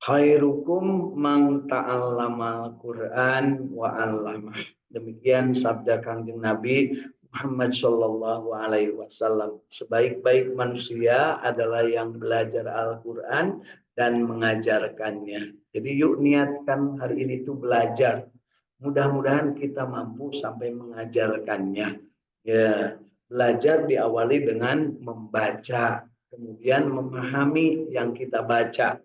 Khairukum man ta'allamal Qur'an wa 'allamah. Demikian sabda Kanjeng Nabi Muhammad Shallallahu Alaihi Wasallam. Sebaik-baik manusia adalah yang belajar Al-Quran dan mengajarkannya. Jadi yuk niatkan hari ini tuh belajar. Mudah-mudahan kita mampu sampai mengajarkannya. Ya, belajar diawali dengan membaca, kemudian memahami yang kita baca.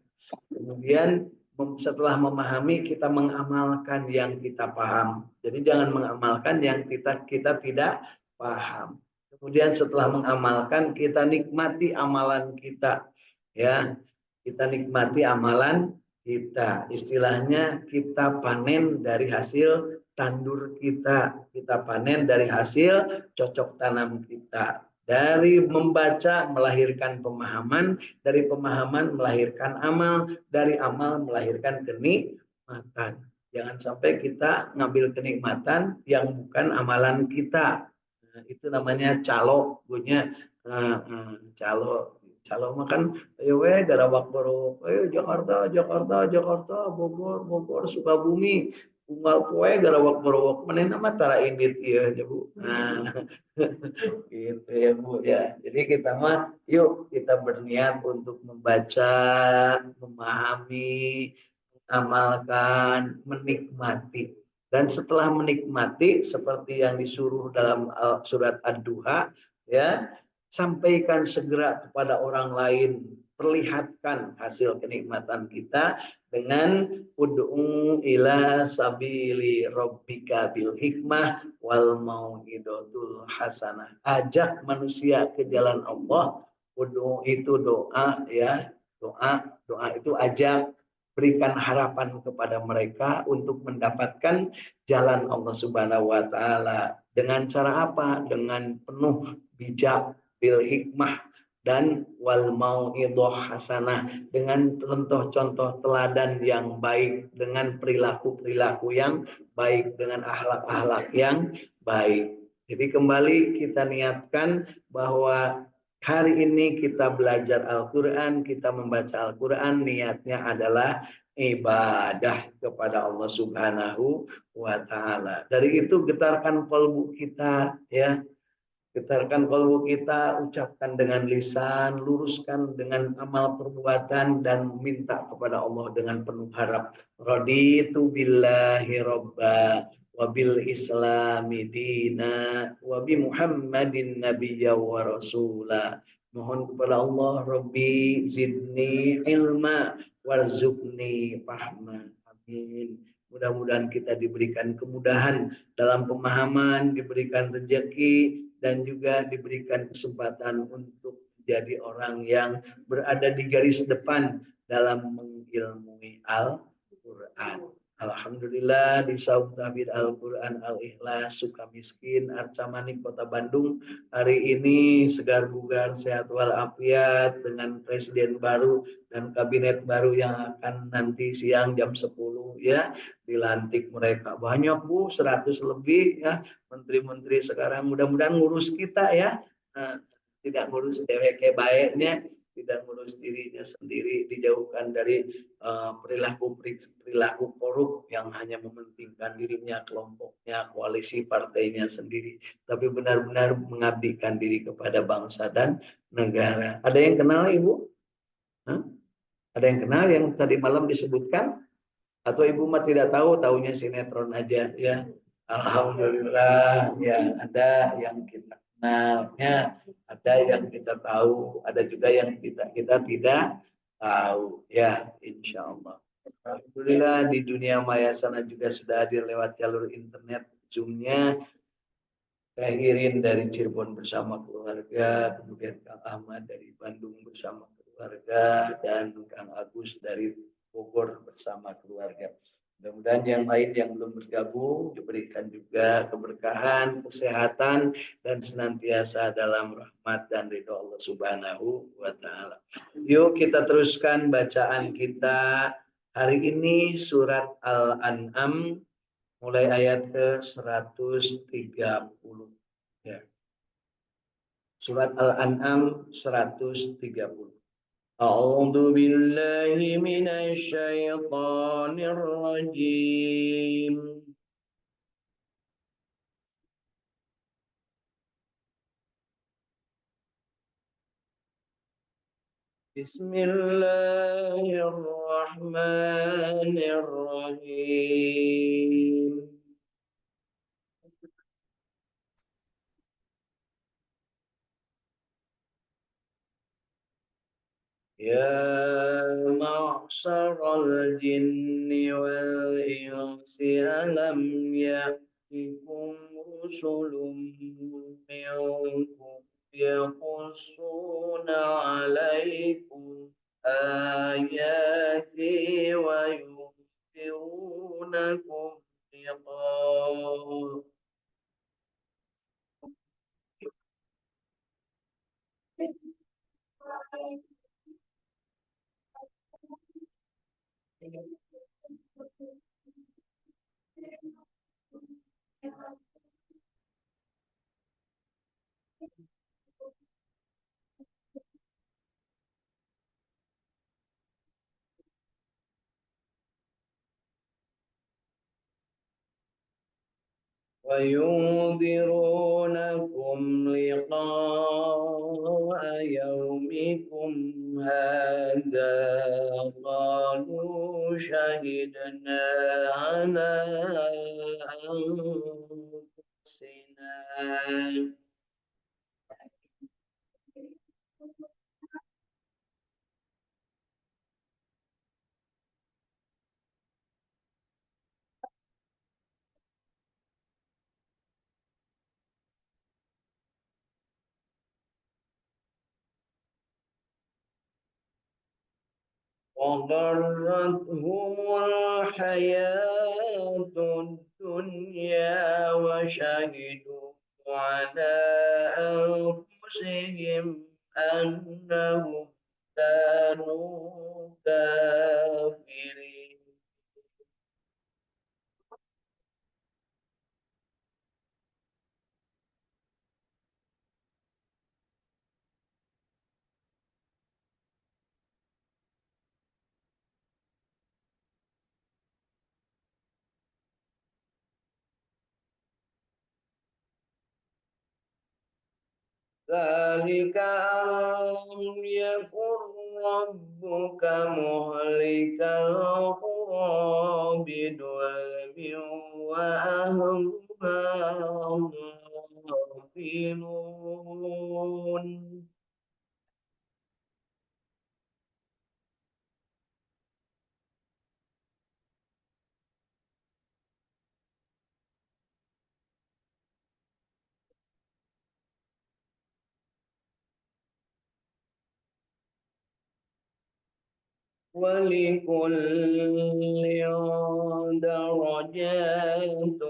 Kemudian setelah memahami kita mengamalkan yang kita paham. Jadi jangan mengamalkan yang kita tidak paham. Kemudian setelah mengamalkan kita nikmati amalan kita. Ya, kita nikmati amalan kita. Istilahnya kita panen dari hasil tandur kita. Kita panen dari hasil cocok tanam kita. Dari membaca melahirkan pemahaman, dari pemahaman melahirkan amal, dari amal melahirkan kenikmatan. Jangan sampai kita ngambil kenikmatan yang bukan amalan kita. Nah, itu namanya calo, punya calo. Calo makan, ayo garawak borok, ayo Jakarta, Jakarta, Jakarta, Bogor, Bogor, Sukabumi, unggal poe garawak borok, mana nama tara indit ya, Bu. Nah, gitu ya Bu ya. Jadi kita mah yuk kita berniat untuk membaca, memahami, mengamalkan, menikmati. Dan setelah menikmati seperti yang disuruh dalam surat Ad-Duha ya, sampaikan segera kepada orang lain, perlihatkan hasil kenikmatan kita dengan ud'u ila sabili rabbika bil hikmah wal mau'idotul hasanah. Ajak manusia ke jalan Allah. Ud'u itu doa ya. Doa itu ajak, berikan harapan kepada mereka untuk mendapatkan jalan Allah Subhanahu wa taala. Dengan cara apa? Dengan penuh bijak, bil hikmah, dan wal mau'idhah hasanah, dengan contoh-contoh teladan yang baik, dengan perilaku-perilaku yang baik, dengan akhlak-akhlak yang baik. Jadi kembali kita niatkan bahwa hari ini kita belajar Al-Quran, kita membaca Al-Quran, niatnya adalah ibadah kepada Allah Subhanahu wa Ta'ala. Dari itu getarkan kalbu kita, ya, getarkan kalbu kita, ucapkan dengan lisan, luruskan dengan amal perbuatan, dan minta kepada Allah dengan penuh harap. Raditu billahi robba wa bil islami dina wa bi muhammadin nabiyya wa rasula. Mohon kepada Allah, Rabbi zidni ilma warzuqni fahma. Amin. Mudah-mudahan kita diberikan kemudahan dalam pemahaman, diberikan rezeki, dan juga diberikan kesempatan untuk menjadi orang yang berada di garis depan dalam mengilmui Al-Quran. Alhamdulillah di Saum Tahfidz Al-Quran Al-Ikhlas Sukamiskin Arcamani Kota Bandung hari ini segar bugar sehat walafiat dengan presiden baru dan kabinet baru yang akan nanti siang jam 10 ya dilantik mereka banyak Bu, 100 lebih ya menteri-menteri sekarang, mudah-mudahan ngurus kita ya, tidak ngurus DWK baiknya, tidak ngurus dirinya sendiri, dijauhkan dari perilaku korup yang hanya mementingkan dirinya, kelompoknya, koalisi partainya sendiri, tapi benar-benar mengabdikan diri kepada bangsa dan negara. Ada yang kenal Ibu? Hah? Ada yang kenal yang tadi malam disebutkan? Atau Ibu mah tidak tahu, taunya sinetron aja ya? Alhamdulillah ya, ada yang kita kenalnya, ada yang kita tahu, ada juga yang kita tidak tahu ya, insya Allah. Alhamdulillah di dunia maya sana juga sudah hadir lewat jalur internet Zoom-nya. Kang Irin dari Cirebon bersama keluarga, kemudian Kang Ahmad dari Bandung bersama keluarga, dan Kang Agus dari Bogor bersama keluarga. Mudah-mudahan yang lain yang belum bergabung diberikan juga keberkahan, kesehatan, dan senantiasa dalam rahmat dan ridho Allah Subhanahu wa Ta'ala. Yuk kita teruskan bacaan kita hari ini surat Al-An'am mulai ayat ke 130. Ya. Surat Al-An'am 130. أعوذ بالله من الشيطان الرجيم. بسم الله الرحمن الرحيم. يا معشر الجن والإنس ألم يأتكم رسل منكم يقصون عليكم آياتي وينذرونكم لقاء وينذرونكم لقاء يومكم هذا قالوا شهدنا على أنفسنا وغرتهم الحياة الدنيا وشهدوا على أنفسهم أنهم كانوا كافرين. ذلك أن لم يكن ربك مهلك القرى بظلم وأهلها غافلون. ولكل درجات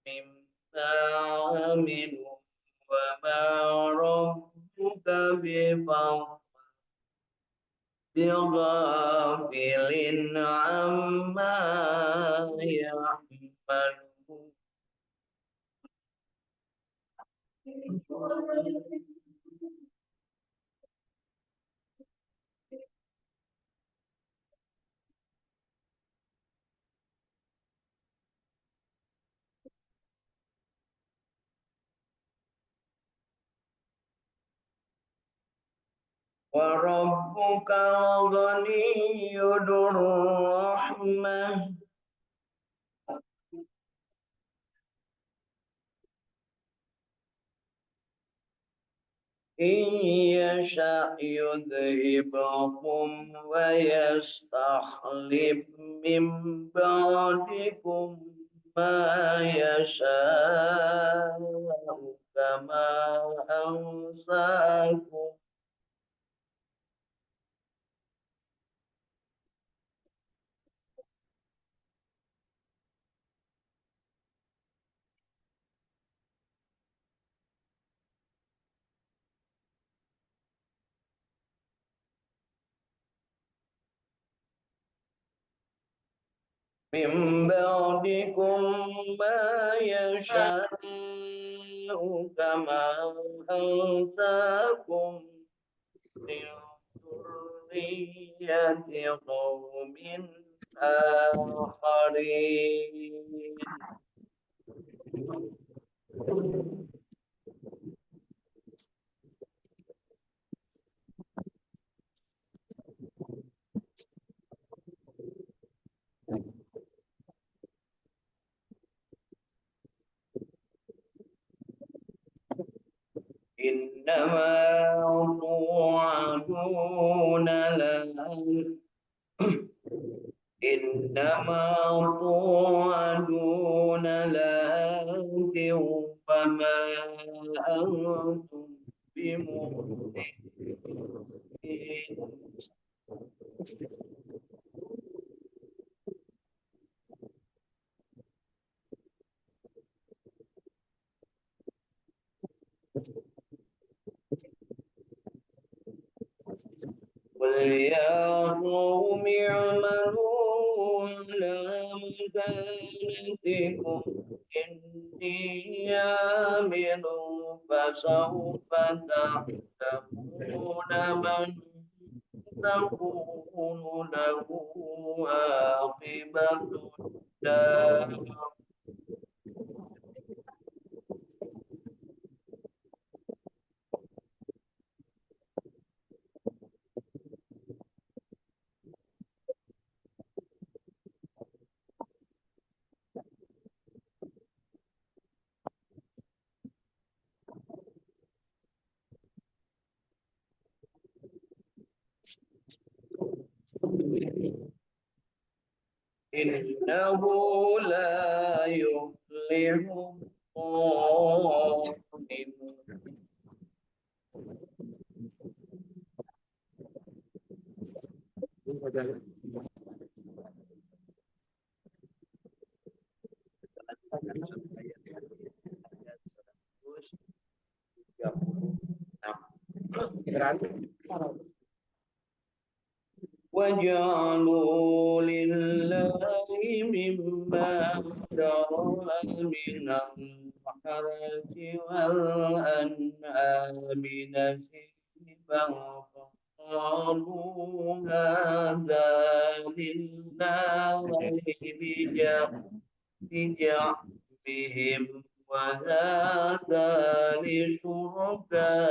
مما عملوا وما ربك بغافل عما يعملون. وربك الغني ذو الرحمة إن يشأ يذهبكم ويستخلف من بعدكم ما يشاء كما أنساكم من بعدكم ما يشاء كما أنساكم من ذرية قوم آخرين. إنما توعدون إنما توعدون لآت وما أنتم بمؤمنين. قل يا قوم اعملوا على مكانتكم إني عامل فسوف تعلمون من تكون له عاقبة الدار. إنه لا يفلح الظالمون. وجعلوا لله مما ذرأ من الحرث والأنعام نصيبا فقالوا هذا لله بجعلهم وهذا لشركائنا.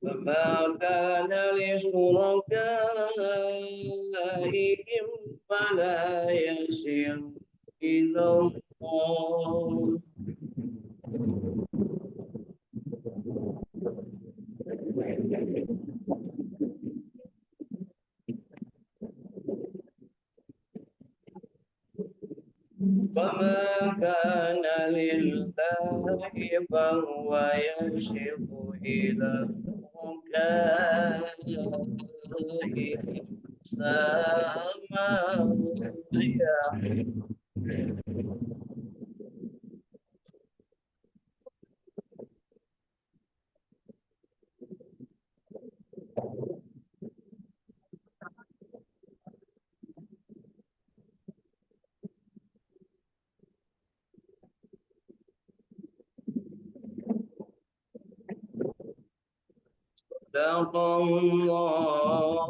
فما كان لشركائهم فلا يصل إلى الله. وما كان لله فهو يصل إلى شركائهم ساء ما يحكمون. صدق الله.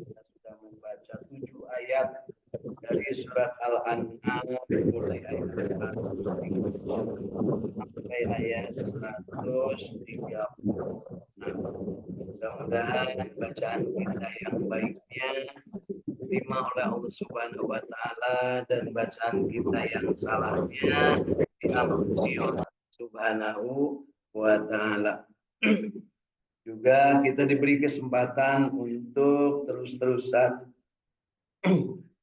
Kita sudah membaca 7 ayat dari surat Al-An'am mulai ayat 100 sampai ayat 130. Mudah-mudahan bacaan kita yang baiknya diterima oleh Allah Subhanahu wa taala dan bacaan kita yang salahnya diampuni oleh Allah Subhanahu wa taala. Juga kita diberi kesempatan untuk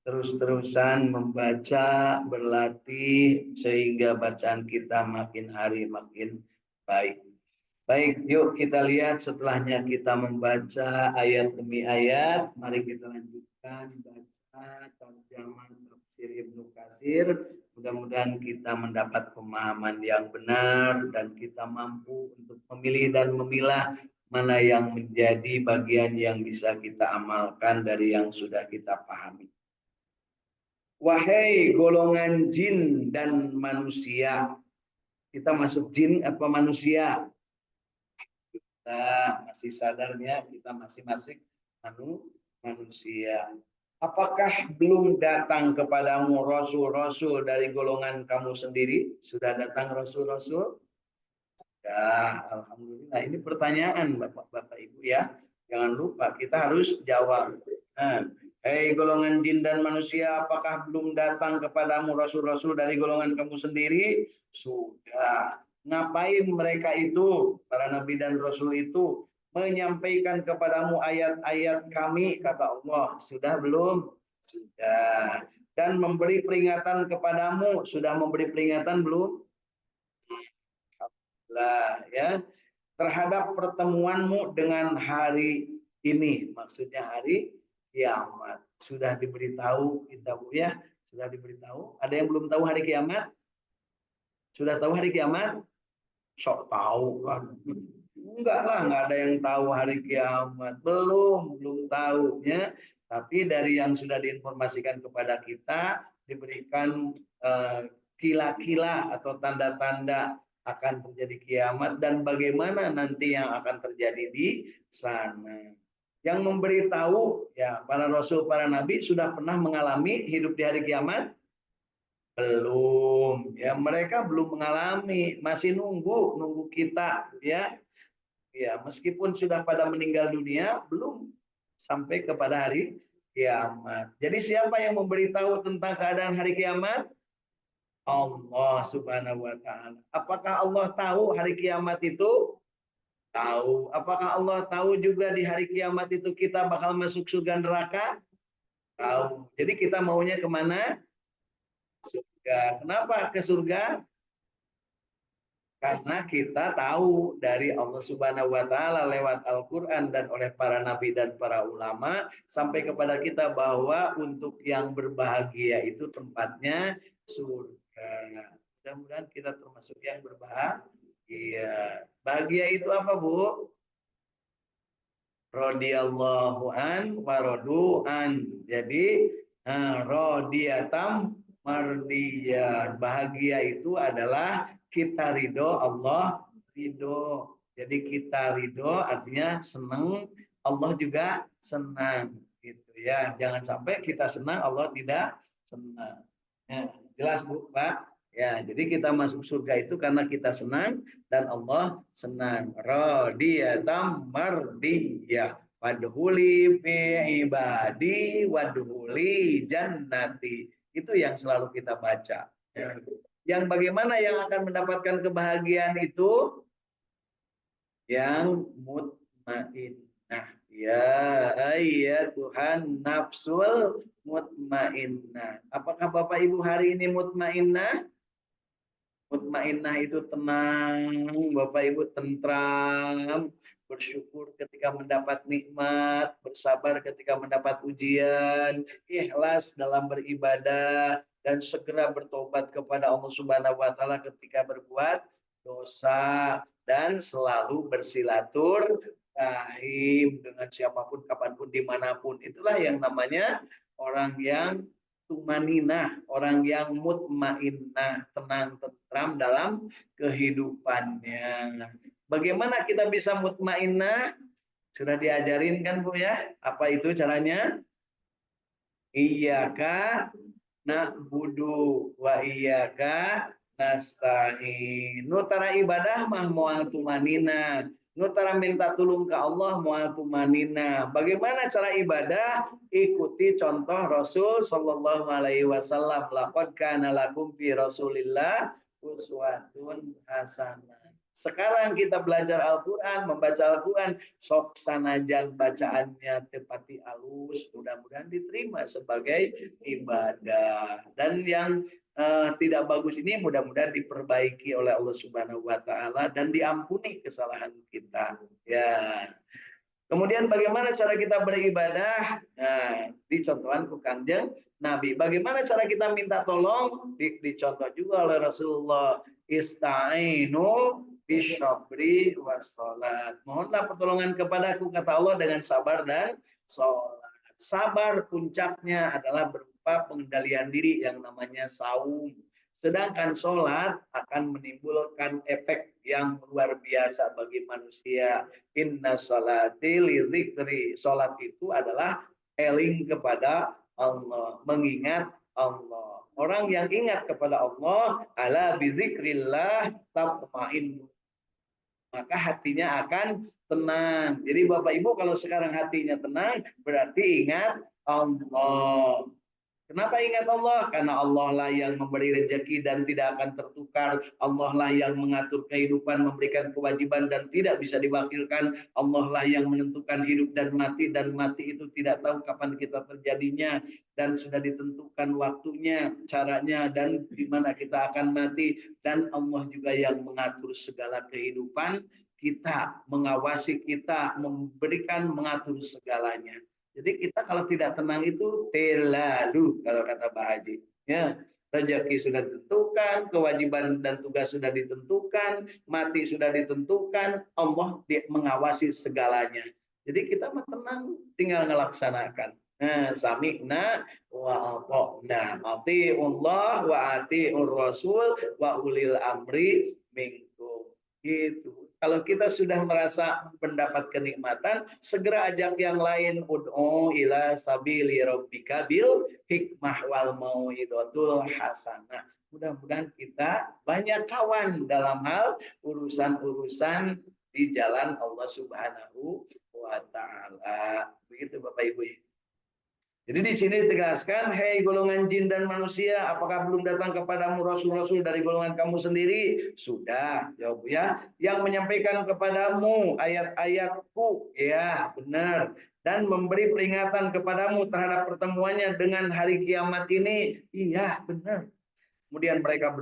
terus-terusan membaca, berlatih sehingga bacaan kita makin hari makin baik. Baik, yuk kita lihat setelahnya kita membaca ayat demi ayat. Mari kita lanjutkan baca terjemahan tafsir Ibnu Katsir. Mudah-mudahan kita mendapat pemahaman yang benar dan kita mampu untuk memilih dan memilah mana yang menjadi bagian yang bisa kita amalkan dari yang sudah kita pahami. Wahai golongan jin dan manusia. Kita masuk jin apa manusia? Kita masih sadarnya kita masing-masing manusia. Apakah belum datang kepadamu rasul-rasul dari golongan kamu sendiri? Sudah datang rasul-rasul? Ya, alhamdulillah. Ini pertanyaan Bapak Ibu ya. Jangan lupa kita harus jawab. Nah, hei golongan jin dan manusia, apakah belum datang kepadamu rasul-rasul dari golongan kamu sendiri? Sudah. Ngapain mereka itu, para nabi dan rasul itu, menyampaikan kepadamu ayat-ayat kami, kata Allah. Sudah belum? Sudah. Dan memberi peringatan kepadamu, sudah memberi peringatan belum? Lah ya, terhadap pertemuanmu dengan hari ini, maksudnya hari kiamat. Sudah diberitahu kita Bu ya, sudah diberitahu. Ada yang belum tahu hari kiamat? Sudah tahu hari kiamat? Sok tahu kan. Enggak lah, enggak ada yang tahu hari kiamat. Belum tahu ya. Tapi dari yang sudah diinformasikan kepada kita diberikan kila-kila atau tanda-tanda akan terjadi kiamat dan bagaimana nanti yang akan terjadi di sana. Yang memberitahu ya para rasul, para nabi sudah pernah mengalami hidup di hari kiamat? Belum. Ya, mereka belum mengalami, masih nunggu kita ya. Ya, meskipun sudah pada meninggal dunia, belum sampai kepada hari kiamat. Jadi siapa yang memberitahu tentang keadaan hari kiamat? Allah Subhanahu wa taala. Apakah Allah tahu hari kiamat itu? Tahu. Apakah Allah tahu juga di hari kiamat itu kita bakal masuk surga neraka? Tahu. Jadi kita maunya kemana? Surga. Kenapa ke surga? Karena kita tahu dari Allah Subhanahu wa taala lewat Al-Qur'an dan oleh para nabi dan para ulama sampai kepada kita bahwa untuk yang berbahagia itu tempatnya surga. Mudah-mudahan kita termasuk yang berbahagia. Bahagia itu apa, Bu? Radhiyallahu an wa radu'an. Jadi radiyatam mardiyah. Bahagia itu adalah kita ridho, Allah ridho. Jadi kita ridho artinya senang, Allah juga senang gitu ya. Jangan sampai kita senang Allah tidak senang. Ya, jelas Bu, Pak? Ya, jadi kita masuk surga itu karena kita senang dan Allah senang. Radiyatam mardiyah. Wadhuli fi ibadi wadhuli jannati. Itu yang selalu kita baca. Ya. Yang bagaimana yang akan mendapatkan kebahagiaan itu? Yang mutmainnah. Ya ayat Tuhan nafsul mutmainnah. Apakah Bapak Ibu hari ini mutmainnah? Mutmainnah itu tenang, Bapak Ibu tentram, bersyukur ketika mendapat nikmat, bersabar ketika mendapat ujian, ikhlas dalam beribadah, dan segera bertobat kepada Allah Subhanahu wa taala ketika berbuat dosa dan selalu bersilaturahim dengan siapapun, kapanpun, dimanapun. Itulah yang namanya orang yang tumaninah, orang yang mutmainnah, tenang, tentram dalam kehidupannya. Bagaimana kita bisa mutmainnah? Sudah diajarin kan Bu ya? Apa itu caranya? Iyyaka na'budu wa iyyaka nasta'in. Nutara ibadah mah moal tumanina. Nutara minta tolong ke Allah moal tumanina. Bagaimana cara ibadah? Ikuti contoh Rasul sallallahu alaihi wasallam. Laqad kana lakum fi Rasulillah uswatun hasanah. Sekarang kita belajar Al-Quran, membaca Al-Quran, sok sanajan bacaannya tepati alus, mudah-mudahan diterima sebagai ibadah. Dan yang tidak bagus ini mudah-mudahan diperbaiki oleh Allah Subhanahu wa taala dan diampuni kesalahan kita. Ya. Kemudian bagaimana cara kita beribadah? Nah, dicontohkan ku Kangjeng Nabi. Bagaimana cara kita minta tolong? Dicontoh juga oleh Rasulullah. Ista'inu bisyabri wassalat. Mohonlah pertolongan kepadaku, kata Allah, dengan sabar dan sholat. Sabar puncaknya adalah berupa pengendalian diri yang namanya saum. Sedangkan sholat akan menimbulkan efek yang luar biasa bagi manusia. Inna sholati li dzikri. Sholat itu adalah eling kepada Allah, mengingat Allah. Orang yang ingat kepada Allah, ala bizikrillah tatma'in, maka hatinya akan tenang. Jadi Bapak Ibu kalau sekarang hatinya tenang, berarti ingat Allah. Kenapa ingat Allah? Karena Allah lah yang memberi rezeki dan tidak akan tertukar. Allah lah yang mengatur kehidupan, memberikan kewajiban dan tidak bisa diwakilkan. Allah lah yang menentukan hidup dan mati itu tidak tahu kapan kita terjadinya. Dan sudah ditentukan waktunya, caranya, dan di mana kita akan mati. Dan Allah juga yang mengatur segala kehidupan kita, mengawasi kita, memberikan, mengatur segalanya. Jadi kita kalau tidak tenang itu terlalu, kalau kata Pak Haji. Ya, rezeki sudah ditentukan, kewajiban dan tugas sudah ditentukan, mati sudah ditentukan, Allah mengawasi segalanya. Jadi kita tenang, tinggal melaksanakan. Nah, sami'na wa ata'na. Ati'ullah wa ati'ur rasul wa ulil amri minkum. Gitu. Kalau kita sudah merasa mendapat kenikmatan, segera ajak yang lain. Ud'u ila sabili rabbika bil hikmah wal mau'izatul hasanah. Mudah-mudahan kita banyak kawan dalam hal urusan-urusan di jalan Allah Subhanahu wa taala. Begitu Bapak Ibu. Jadi di sini ditegaskan, hei golongan jin dan manusia, apakah belum datang kepadamu rasul-rasul dari golongan kamu sendiri? Sudah, jawab ya. Yang menyampaikan kepadamu ayat-ayatku, ya benar. Dan memberi peringatan kepadamu terhadap pertemuannya dengan hari kiamat ini, iya benar. Kemudian mereka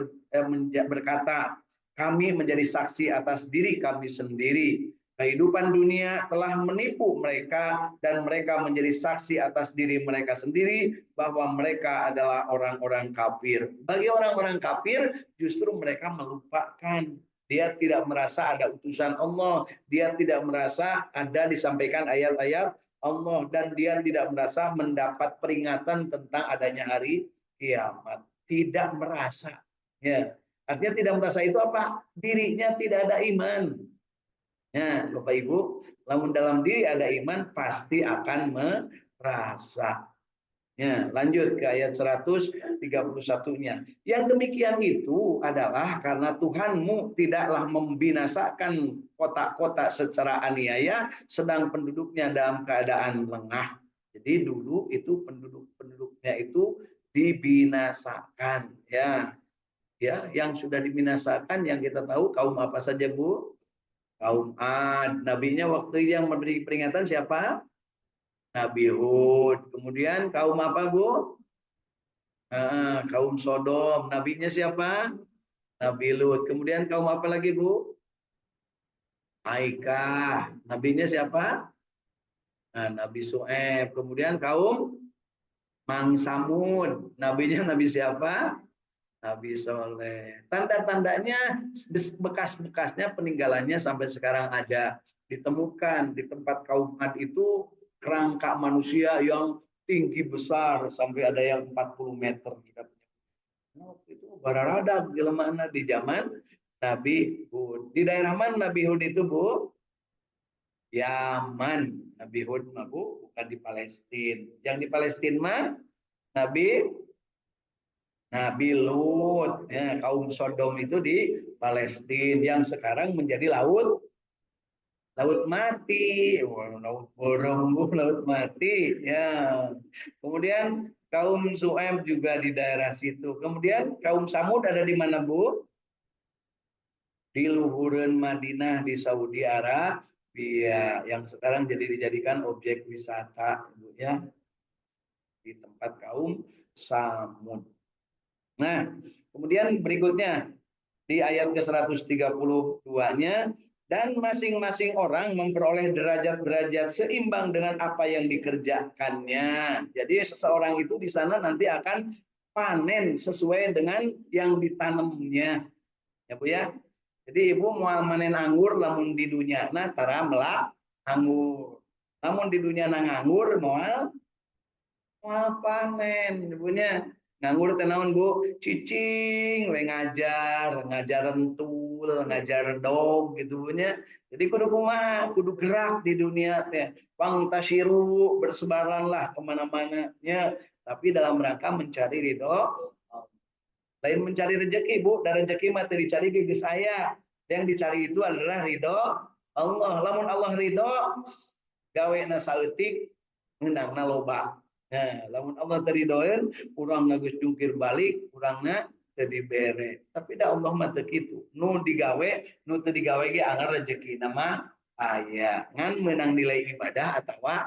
berkata, kami menjadi saksi atas diri kami sendiri. Kehidupan dunia telah menipu mereka dan mereka menjadi saksi atas diri mereka sendiri bahwa mereka adalah orang-orang kafir. Bagi orang-orang kafir justru mereka melupakan. Dia tidak merasa ada utusan Allah. Dia tidak merasa ada disampaikan ayat-ayat Allah. Dan dia tidak merasa mendapat peringatan tentang adanya hari kiamat. Tidak merasa. Ya. Artinya tidak merasa itu apa? Dirinya tidak ada iman. Ya, Bapak Ibu, namun dalam diri ada iman pasti akan merasa. Ya, lanjut ke ayat 131-nya. Yang demikian itu adalah karena Tuhanmu tidaklah membinasakan kota-kota secara aniaya sedang penduduknya dalam keadaan lengah. Jadi dulu itu penduduk-penduduknya itu dibinasakan, ya. Ya, yang sudah dibinasakan yang kita tahu kaum apa saja, Bu? Kaum Ad. Nabinya waktu yang memberi peringatan siapa? Nabi Hud. Kemudian kaum apa, Bu? Kaum Sodom. Nabinya siapa? Nabi Lut. Kemudian kaum apa lagi, Bu? Aikah. Nabinya siapa? Nah, Nabi Su'aib. Kemudian kaum Mang Samud. Nabinya Nabi siapa? Nabi Soleh. Tanda-tandanya bekas-bekasnya peninggalannya sampai sekarang ada. Ditemukan di tempat kaum Ad itu kerangka manusia yang tinggi besar sampai ada yang 40 meter. Itu bararadak jelemaana di zaman Nabi Hud. Di daerah mana Nabi Hud itu, Bu? Yaman. Nabi Hud mah, Bu, bukan di Palestina. Yang di Palestina mah Nabi Lut, ya, kaum Sodom itu di Palestina yang sekarang menjadi laut mati, laut borong, laut mati, ya. Kemudian kaum Su'aib juga di daerah situ. Kemudian kaum Samud ada di mana, Bu? di luhureun Madinah di Saudi Arabia yang sekarang dijadikan objek wisata ya di tempat kaum Samud. Nah, kemudian berikutnya di ayat ke-132-nya, dan masing-masing orang memperoleh derajat-derajat seimbang dengan apa yang dikerjakannya. Jadi seseorang itu di sana nanti akan panen sesuai dengan yang ditanamnya. Ya Bu ya. Jadi Ibu mau manen anggur lamun di dunia nah tara melak anggur. Lamun di dunia nang anggur moal panen ibunya nganggur tenawan Bu cicing we ngajar rentul ngajar dog gitu punya jadi kudu kumaha kudu gerak di dunia teh bang tasyiru bersebaranlah kemana-mana ya tapi dalam rangka mencari ridho lain mencari rezeki Bu dan rezeki mah dicari di saya yang dicari itu adalah ridho Allah lamun Allah ridho gawe na saeutik menangna loba. Nah, lamun Allah teridoeun, urang geus jungkir balik, urangna teu dibere. Tapi da Allah mah teu kitu. Nu digawe, nu teu digawe ge anggar rezekina mah aya. Ngan meunang nilai ibadah atawa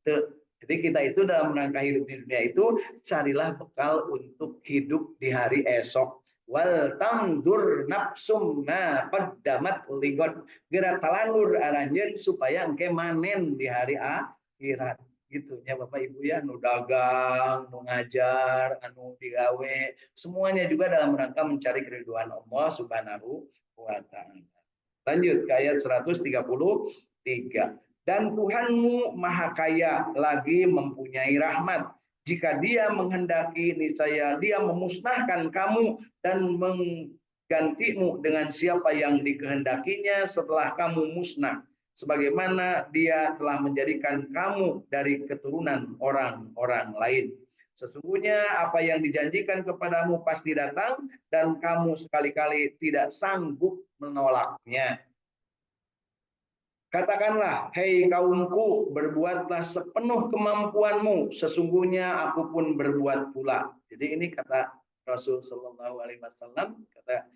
teu. Jadi kita itu dalam rangka hidup di dunia itu carilah bekal untuk hidup di hari esok. Wal tangdur nafsum ma qaddamat ligot. Geura talanur aranjeun supaya engke manen di hari akhirat. Gitu ya Bapak Ibu ya, nu dagang, nu ngajar, anu digawe, semuanya juga dalam rangka mencari keriduan Allah Subhanahu wa taala. Lanjut ke ayat 133. Dan Tuhanmu Maha Kaya lagi mempunyai rahmat. Jika Dia menghendaki niscaya Dia memusnahkan kamu dan menggantimu dengan siapa yang dikehendakinya setelah kamu musnah. Sebagaimana Dia telah menjadikan kamu dari keturunan orang-orang lain. Sesungguhnya apa yang dijanjikan kepadamu pasti datang dan kamu sekali-kali tidak sanggup menolaknya. Katakanlah, hei kaumku, berbuatlah sepenuh kemampuanmu, sesungguhnya aku pun berbuat pula. Jadi ini kata Rasul Shallallahu Alaihi Wasallam, kata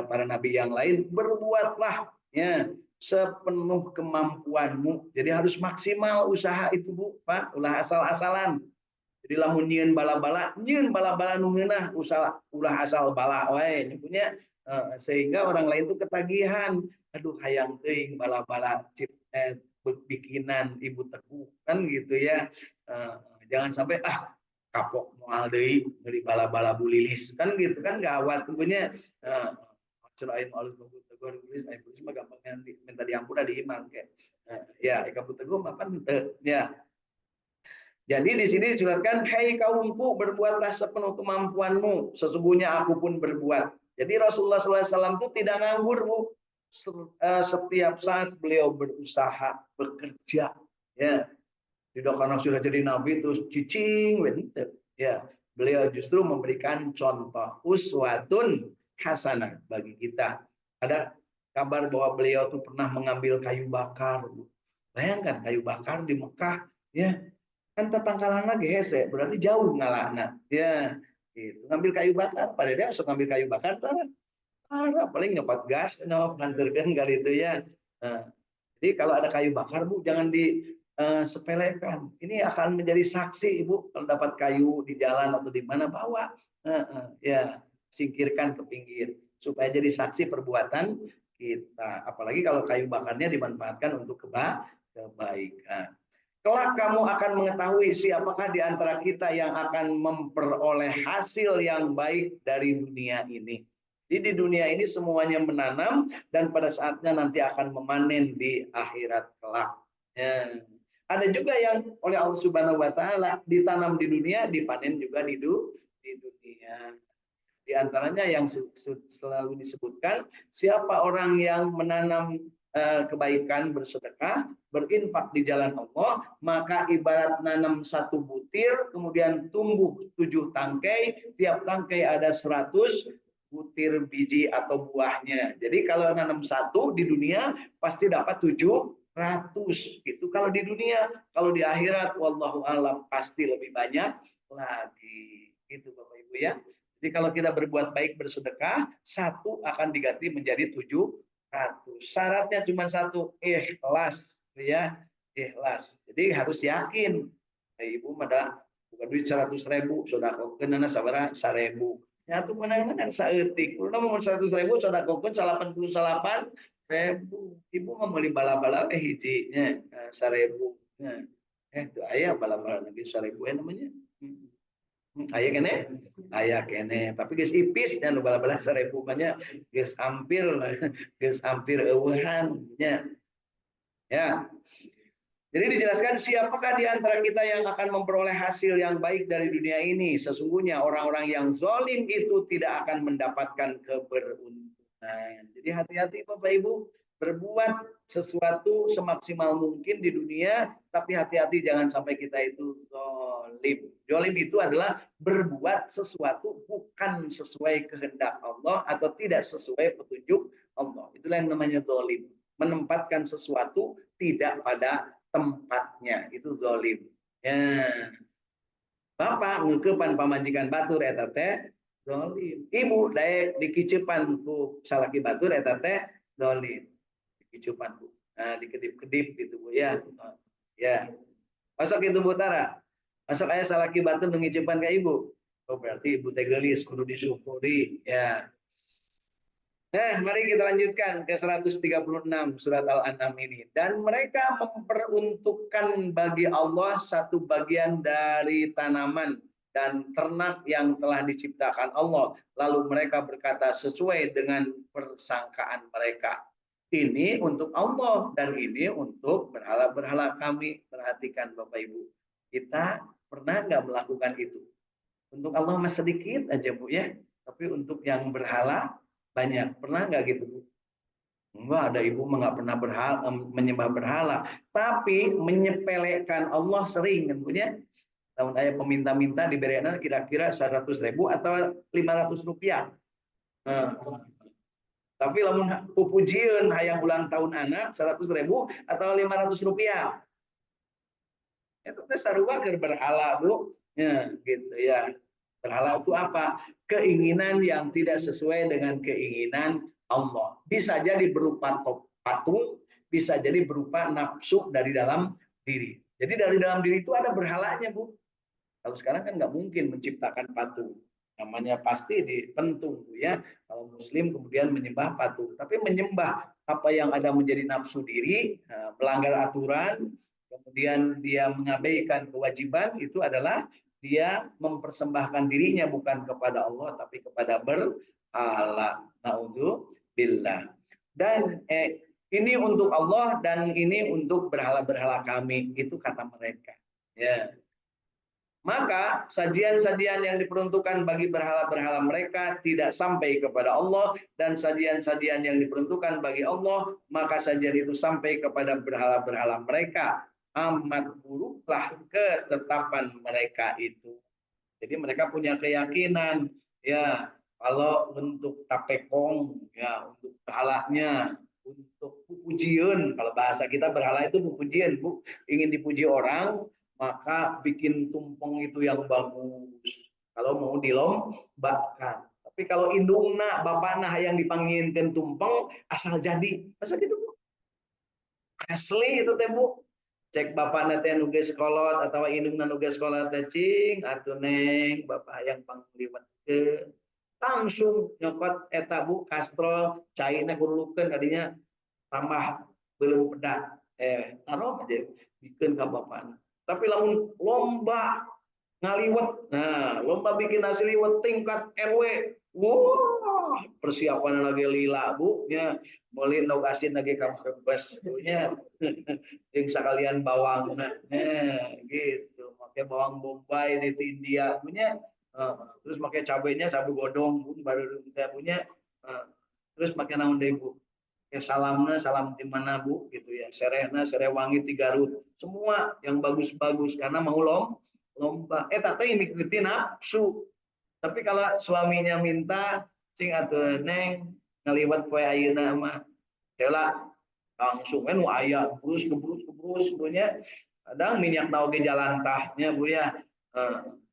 para nabi yang lain, berbuatlah ya sepenuh kemampuanmu. Jadi harus maksimal usaha itu Bu, Pak, ulah asal-asalan. Jadi lamun nyieun bala-bala, nyieun bala-bala nu ngeunah ulah asal bala wae punya sehingga orang lain tuh ketagihan. Aduh hayang teuing bala-bala bikinan Ibu Teguh kan gitu ya. Jangan sampai kapok moal deui beli bala-bala bulilis kan gitu kan gawat punya celain alus Ibu Teguh bulilis ai bulilis mah gampang nanti minta diampura di imang ke. Ya Ibu Teguh apa ya. Jadi di sini disebutkan, hei kaumku berbuatlah sepenuh kemampuanmu, sesungguhnya aku pun berbuat. Jadi Rasulullah SAW itu tidak nganggur Bu. Setiap saat beliau berusaha, bekerja. Ya, tidak karena sudah jadi nabi terus cicing, ya. Beliau justru memberikan contoh uswatun hasanah bagi kita. Ada kabar bahwa beliau tuh pernah mengambil kayu bakar. Bu. Bayangkan kayu bakar di Mekah, ya kan tetangkalan lagi hese berarti jauh ngalahna ya gitu ngambil kayu bakar pada dia sok ngambil kayu bakar paling nyopat gas nganterkan kali itu ya jadi kalau ada kayu bakar Bu jangan disepelekan ini akan menjadi saksi Ibu kalau dapat kayu di jalan atau di mana bawa ya singkirkan ke pinggir supaya jadi saksi perbuatan kita apalagi kalau kayu bakarnya dimanfaatkan untuk kebaikan. Kelak kamu akan mengetahui siapakah di antara kita yang akan memperoleh hasil yang baik dari dunia ini. Jadi di dunia ini semuanya menanam dan pada saatnya nanti akan memanen di akhirat kelak. Ya. Ada juga yang oleh Allah Subhanahu wa taala ditanam di dunia, dipanen juga di dunia. Di antaranya yang selalu disebutkan, siapa orang yang menanam kebaikan bersedekah, berinfak di jalan Allah, maka ibarat nanam satu butir, kemudian tumbuh 7 tangkai, tiap tangkai ada 100 butir biji atau buahnya. Jadi kalau nanam satu di dunia, pasti dapat 700. Itu kalau di dunia, kalau di akhirat, wallahu alam pasti lebih banyak lagi. Itu Bapak Ibu ya. Jadi kalau kita berbuat baik bersedekah, 1 akan diganti menjadi 700. Syaratnya cuma 1, ikhlas, ya, ikhlas. Jadi harus yakin. Ibu ada bukan duit 100.000, sodakokeun nana sabaraha 1.000. Ya tuh menang-menang saeutik. Kudu mau 100.000 sodakokeun 88.000. Ibu mah meuli bala-bala hijinya 1.000. Nah, tuh aya bala-bala lagi 1.000 namanya. Aya kene, aya kene, tapi geus ipis nya nu bala-bala 1.000 banyak geus hampir eueuhan nya. Ya. Jadi dijelaskan siapakah di antara kita yang akan memperoleh hasil yang baik dari dunia ini. Sesungguhnya orang-orang yang zalim itu tidak akan mendapatkan keberuntungan. Jadi hati-hati Bapak Ibu, berbuat sesuatu semaksimal mungkin di dunia, tapi hati-hati jangan sampai kita itu zalim. Zalim itu adalah berbuat sesuatu bukan sesuai kehendak Allah atau tidak sesuai petunjuk Allah. Itulah yang namanya zalim. Menempatkan sesuatu tidak pada tempatnya, itu zalim. Ya. Bapak ngeukepan pamajikan batur eta teh zalim. Ibu daek dikicepan ku salaki batur eta teh zalim. Dikicepan ku. Nah, dikedip-kedip gitu Bu ya. Ya. Masuk itu Bu Tara. Masuk aya salaki batur nu ngicepan ka ibu. Oh berarti ibu teh geulis kudu disyukuri ya. Nah, mari kita lanjutkan ke 136 surat Al-An'am ini. Dan mereka memperuntukkan bagi Allah satu bagian dari tanaman dan ternak yang telah diciptakan Allah. Lalu mereka berkata sesuai dengan persangkaan mereka. Ini untuk Allah dan ini untuk berhala-berhala kami. Perhatikan Bapak Ibu. Kita pernah nggak melakukan itu? Untuk Allah mas sedikit aja Bu ya. Tapi untuk yang berhala banyak. Pernah nggak gitu Bu? Enggak, ada ibu nggak pernah menyembah berhala, tapi menyepelekan Allah sering kan Bu ya. Tahun ayah peminta-minta diberikan kira-kira 100.000 atau 500 rupiah. Nah, tapi lamun pupujian hayang ulang tahun anak 100.000 atau 500 rupiah. Itu teh sarua keur berhala Bu. Ya, gitu ya. Berhala itu apa? Keinginan yang tidak sesuai dengan keinginan Allah. Bisa jadi berupa patung, bisa jadi berupa nafsu dari dalam diri. Jadi dari dalam diri itu ada berhalanya, Bu. Kalau sekarang kan nggak mungkin menciptakan patung. Namanya pasti dipentung, Bu ya. Kalau Muslim kemudian menyembah patung. Tapi menyembah apa yang ada menjadi nafsu diri, melanggar aturan, kemudian dia mengabaikan kewajiban, itu adalah dia mempersembahkan dirinya bukan kepada Allah tapi kepada berhala. Naudzubillah. Dan ini untuk Allah dan ini untuk berhala-berhala kami, itu kata mereka. Ya. Maka sajian-sajian yang diperuntukkan bagi berhala-berhala mereka tidak sampai kepada Allah, dan sajian-sajian yang diperuntukkan bagi Allah, maka sajian itu sampai kepada berhala-berhala mereka. Amat buruklah ketetapan mereka itu. Jadi mereka punya keyakinan, ya kalau untuk tapekong, ya untuk berhalanya, untuk pujian, kalau bahasa kita berhala itu pujian, Bu, ingin dipuji orang, maka bikin tumpeng itu yang bagus. Kalau mau dilombakan. Tapi kalau indungna bapakna yang dipanggilkan tumpeng asal jadi, asal gitu Bu. Asli itu teh Bu. Cek bapak teh nugas kolot atau indungna nugas kolot teh cing atuh neng bapak yang pangliwat ke langsung nyokot eta Bu kastrol cairnya kurulukeun kadinya tambah belum pedak taruh aja bikin ka bapak. Tapi lamun lomba ngaliwet, nah lomba bikin nasi liwet tingkat RW, wah persiapan lagi lila Bu nya mulai nogasin lagi kamu bebas Bu nya yang sekalian bawang nah gitu pakai bawang bombay dari India punya terus pakai cabenya sabu godong Bu baru kita punya terus pakai naon deh Bu ya salamnya salam di mana Bu gitu ya serena serewangi 3 rut semua yang bagus-bagus karena mau lomba tata yang mengikuti nafsu. Tapi kalau suaminya minta cing atuh neng ngaliwat poe ayeuna mah tela langsung kan aya kebrus punya kadang minyak naoge jalan tahnya Bu ya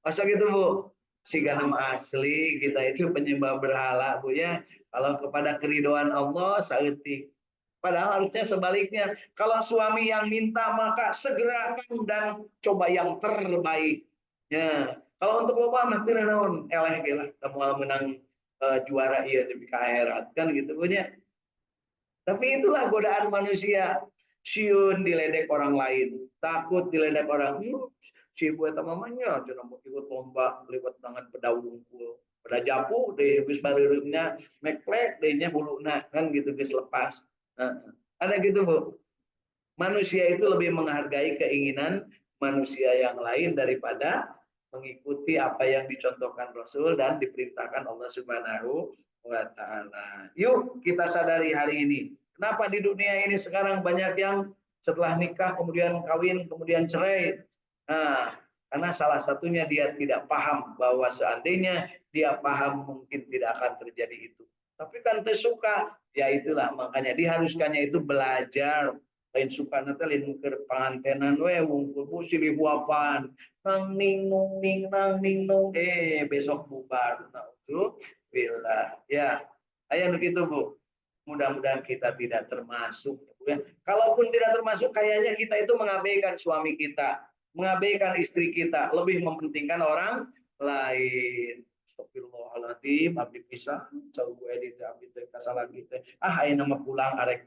masa gitu Bu Siga nama asli kita itu penyembah berhala Bu ya. Kalau kepada keridhaan Allah saeutik. Padahal harusnya sebaliknya. Kalau suami yang minta maka segerakan dan coba yang terbaik. Ya. Kalau untuk loba mah teu naon eleh ge lah moal menang juara ieu di akhirat kan gitu Bu nya. Tapi itulah godaan manusia. Siun diledek orang lain, takut diledek orang. Si ibu eta mamanya cenah mau ikut lomba liwat tangan peda wungkul. Peda japu deui geus bareureumnya meklek deui nya huluna kan gitu geus lepas. Nah, ada gitu Bu. Manusia itu lebih menghargai keinginan manusia yang lain daripada mengikuti apa yang dicontohkan Rasul dan diperintahkan Allah Subhanahu wa taala. Yuk kita sadari hari ini. Kenapa di dunia ini sekarang banyak yang setelah nikah kemudian kawin kemudian cerai? Nah, karena salah satunya dia tidak paham bahwa seandainya dia paham mungkin tidak akan terjadi itu. Tapi kan tersuka, ya itulah makanya diharuskannya itu belajar lain suka nanti lain ke pengantenan we wungkul silih buapan nang ning nung ning nang ning nung besok bubar nah itu bila ya ayah begitu Bu. Mudah-mudahan kita tidak termasuk ya. Kalaupun tidak termasuk kayaknya kita itu mengabaikan suami kita, mengabaikan istri kita, lebih mementingkan orang lain. Astagfirullahaladzim, abdi pisah, jauh gue edit abdi teh kasalah gitu. Ayo nama pulang arek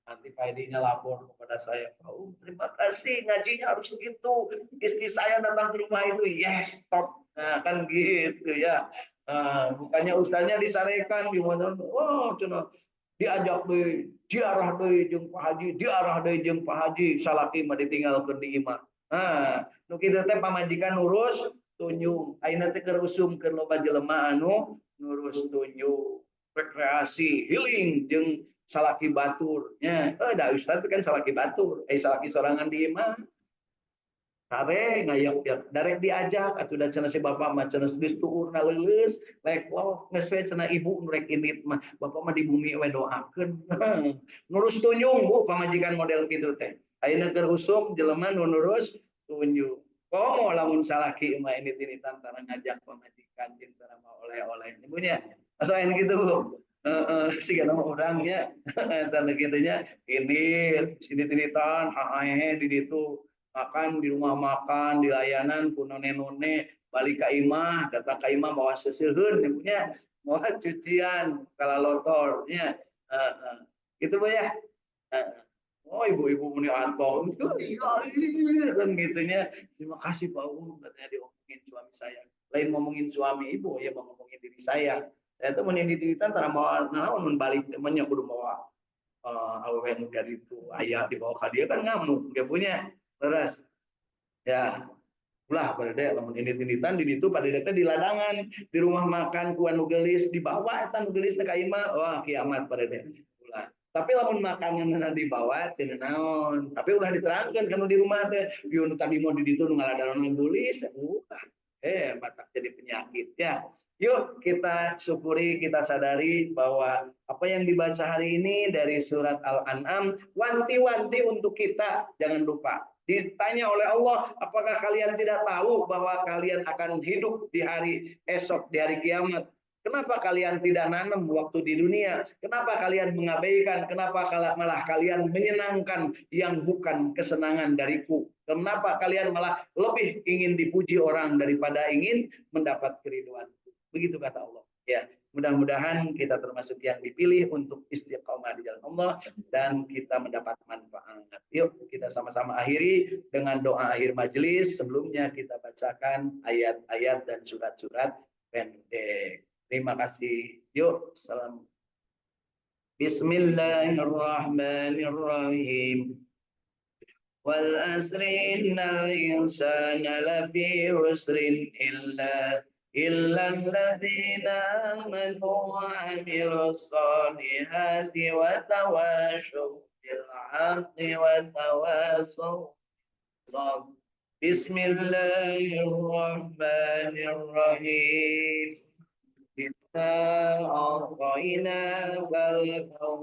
nanti Pak Edi-nya lapor kepada saya, oh, terima kasih ngajinya harus begitu. Istri saya datang ke rumah itu, yes, stop. Nah, kan gitu ya. Bukannya ustaznya disarekan gimana? Oh, cina diajak deh, diarah deh jeung Pak Haji, diarah deh jeung Pak Haji, salaki mah ditinggalkeun di imah. Nah, nu kitu teh pamajikan nurus tunjung. Ayeuna teh keur usum keur loba jelema anu nurus tunjung. Rekreasi, healing jeung salaki batur nya da ustaz kan salaki batur salaki sorangan di imah sare ngayak darek diajak atuh da cenah si bapak mah cenah geus tuurna leuleus lek geus we cenah ibu rek indit mah bapak mah di bumi we doakeun nurus tunjung Bu pamajikan model kitu teh ayeuna keur usum jelema nu nurus tunjung komo lamun salaki mah indit-inditan tara ngajak pamajikan jeung tara mau oleh-oleh nyebunya asa aya kitu Bu sih nama orangnya tanda gitunya ini tiritan hahe di situ makan di rumah makan di layanan ku none balik ke imah datang ke imah bawa seseuheun punya bawa cucian kala lotornya gitu Bu ya oh ibu-ibu muni anto kan gitunya terima kasih Pak katanya diomongin suami saya lain ngomongin suami ibu ya mau ngomongin diri saya itu menindirikan antara mau naon balik temannya kudu bawa awewe dari itu ayah dibawa ke dia kan ngamuk dia punya terus ya ulah pada lamun indit-inditan di itu pada data di ladangan di rumah makan kuan nugelis dibawa eta nugelis teh ka imah wah kiamat pada deh ulah tapi lamun makanan dibawa teu naon tapi ulah diterangkeun kana di rumah teh bieu tadi mau di ditu nu ngaladan nugelis batak jadi penyakit ya. Yuk kita syukuri, kita sadari bahwa apa yang dibaca hari ini dari surat Al-An'am wanti-wanti untuk kita, jangan lupa. Ditanya oleh Allah, apakah kalian tidak tahu bahwa kalian akan hidup di hari esok, di hari kiamat? Kenapa kalian tidak nanam waktu di dunia? Kenapa kalian mengabaikan? Kenapa malah kalian menyenangkan yang bukan kesenangan dariku? Kenapa kalian malah lebih ingin dipuji orang daripada ingin mendapat keriduan? Begitu kata Allah. Ya, mudah-mudahan kita termasuk yang dipilih untuk istiqomah di jalan Allah dan kita mendapat manfaat. Yuk kita sama-sama akhiri dengan doa akhir majelis. Sebelumnya kita bacakan ayat-ayat dan surat-surat pendek. Terima kasih. Yuk, salam. Bismillahirrahmanirrahim. Wal asri innal insana lafi husrin illa alladzina amanu wa amilus solihati wa tawashaw bil haqqi wa tawashaw Bismillahirrahmanirrahim. Kita a'tayna kal